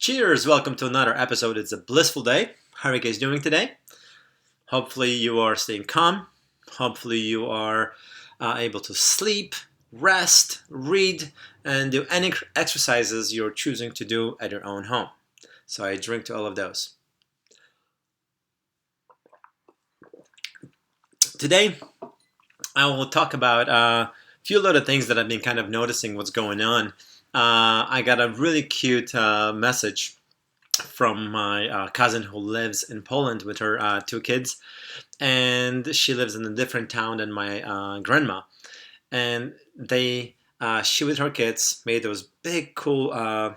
Cheers! Welcome to another episode. It's a blissful day. How are you guys doing today? Hopefully you are staying calm. Hopefully you are able to sleep, rest, read, and do any exercises you're choosing to do at your own home. So I drink to all of those. Today I will talk about a few little things that I've been kind of noticing what's going on. I got a really cute message from my cousin who lives in Poland with her two kids, and she lives in a different town than my grandma. And she with her kids made those big, cool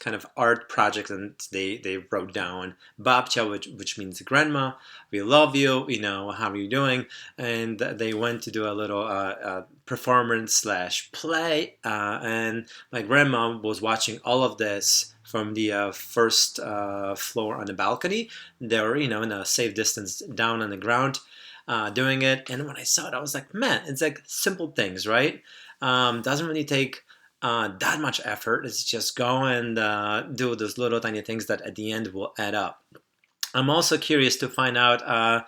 kind of art projects, and they wrote down "Babcia," which means grandma. We love you. How are you doing? And they went to do a little performance slash play, and my grandma was watching all of this from the first floor on the balcony. They were, in a safe distance down on the ground, doing it. And when I saw it, I was like, man, it's like simple things, right? Doesn't really take that much effort. It's just go and do those little tiny things that at the end will add up. I'm also curious to find out,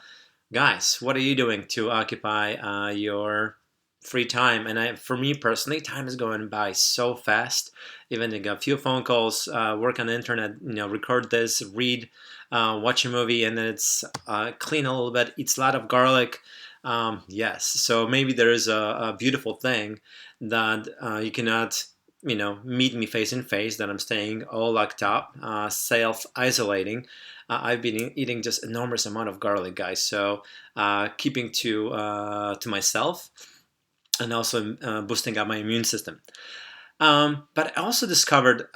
guys, what are you doing to occupy your free time? And for me personally, time is going by so fast. Even a few phone calls, work on the internet, record this, read, watch a movie, and then it's clean a little bit, eats a lot of garlic. Yes, so maybe there is a beautiful thing that you cannot, meet me face in face, that I'm staying all locked up, self-isolating. I've been eating just enormous amount of garlic, guys, so keeping to myself and also boosting up my immune system. But I also discovered,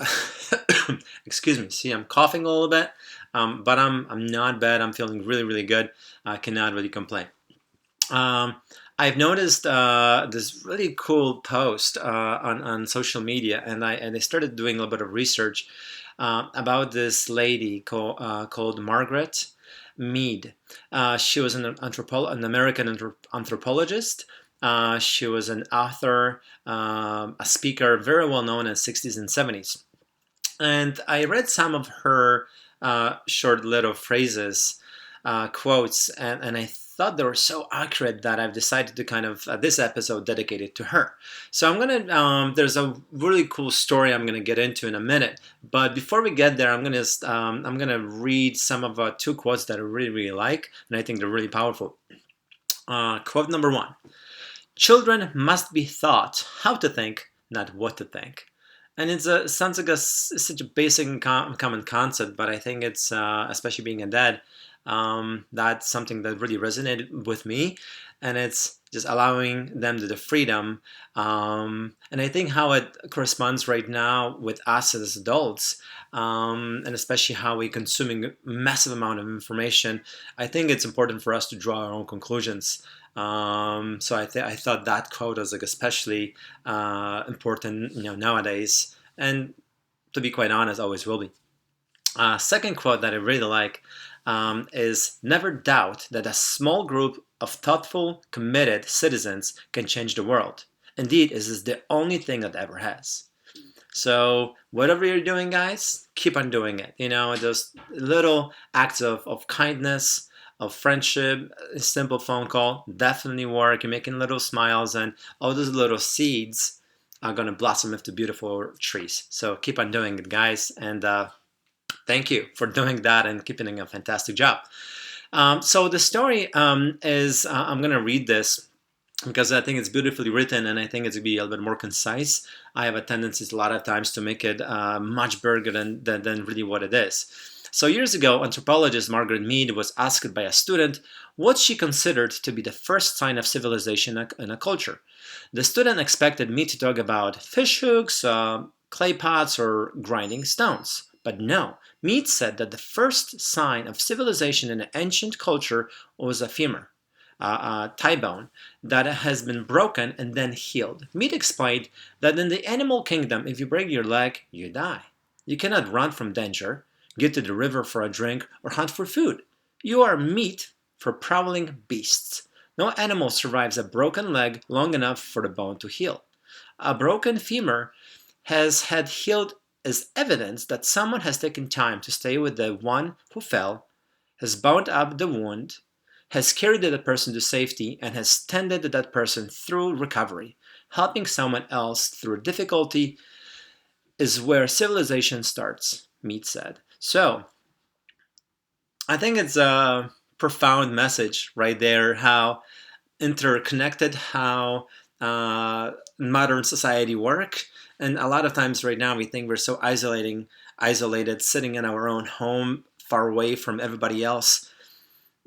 excuse me, see, I'm coughing a little bit, but I'm not bad. I'm feeling really, really good. I cannot really complain. I've noticed this really cool post on social media, and I started doing a little bit of research about this lady called Margaret Mead. She was an American anthropologist. She was an author, a speaker, very well known in the 60s and 70s. And I read some of her short little phrases, quotes, and I thought they were so accurate that I've decided to kind of this episode dedicated to her. So there's a really cool story I'm gonna get into in a minute. But before we get there, I'm gonna read some of two quotes that I really, really like, and I think they're really powerful. Quote number one: "Children must be taught how to think, not what to think." And it sounds like such a basic and common concept, but I think it's, especially being a dad, that's something that really resonated with me. And it's just allowing them the freedom. And I think how it corresponds right now with us as adults, and especially how we're consuming massive amount of information, I think it's important for us to draw our own conclusions. So I thought that quote was like especially important, nowadays, and to be quite honest, always will be. Second quote that I really like is, "Never doubt that a small group of thoughtful, committed citizens can change the world. Indeed, it is the only thing that ever has." So whatever you're doing, guys, keep on doing it. Those little acts of kindness, of friendship, a simple phone call definitely work. You're making little smiles, and all those little seeds are going to blossom into beautiful trees. So keep on doing it, guys, and thank you for doing that and keeping a fantastic job. So the story is, I'm going to read this because I think it's beautifully written, and I think it's going to be a little bit more concise. I have a tendency a lot of times to make it much bigger than really what it is. So years ago, anthropologist Margaret Mead was asked by a student what she considered to be the first sign of civilization in a culture. The student expected Mead to talk about fish hooks, clay pots, or grinding stones. But no, Mead said that the first sign of civilization in an ancient culture was a femur, a thigh bone, that has been broken and then healed. Mead explained that in the animal kingdom, if you break your leg, you die. You cannot run from danger, get to the river for a drink, or hunt for food. You are meat for prowling beasts. No animal survives a broken leg long enough for the bone to heal. A broken femur has had healed is evidence that someone has taken time to stay with the one who fell, has bound up the wound, has carried that person to safety, and has tended that person through recovery. Helping someone else through difficulty is where civilization starts, Mead said. So, I think it's a profound message right there, how interconnected, how modern society work. And a lot of times right now we think we're so isolated, sitting in our own home, far away from everybody else.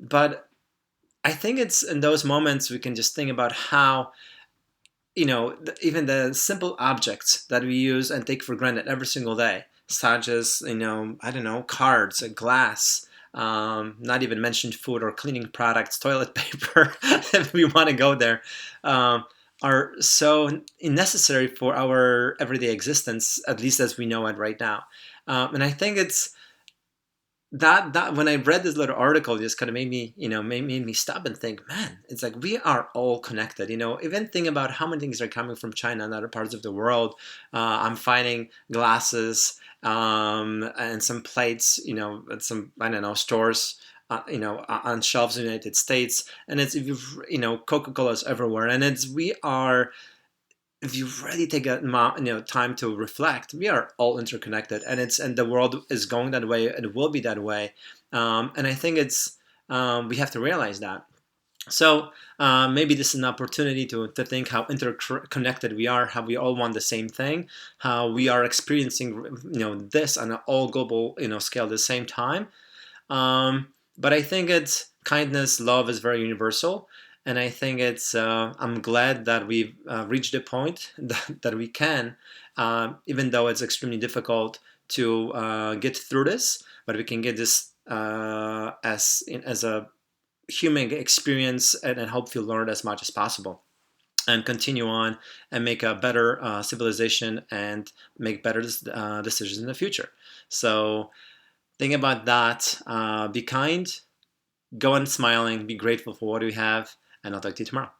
But I think it's in those moments we can just think about how, even the simple objects that we use and take for granted every single day, such as, I don't know, cards, a glass, not even mentioned food or cleaning products, toilet paper, if we want to go there, um, are so necessary for our everyday existence, at least as we know it right now. And I think it's that when I read this little article, it just kind of made me, made me stop and think, man, it's like we are all connected. Even think about how many things are coming from China and other parts of the world. I'm finding glasses and some plates, at some, I don't know, stores. On shelves in the United States, and it's, Coca-Cola's everywhere, and we are, if you really take a time to reflect, we are all interconnected, and the world is going that way, and it will be that way. And I think it's we have to realize that. So maybe this is an opportunity to think how interconnected we are, how we all want the same thing, how we are experiencing this on an all global scale at the same time. But I think it's kindness, love is very universal. And I think it's, I'm glad that we've reached a point that we can, even though it's extremely difficult to get through this, but we can get this as a human experience, and hopefully learn as much as possible and continue on and make a better civilization and make better decisions in the future. So think about that. Be kind, go on smiling, be grateful for what we have, and I'll talk to you tomorrow.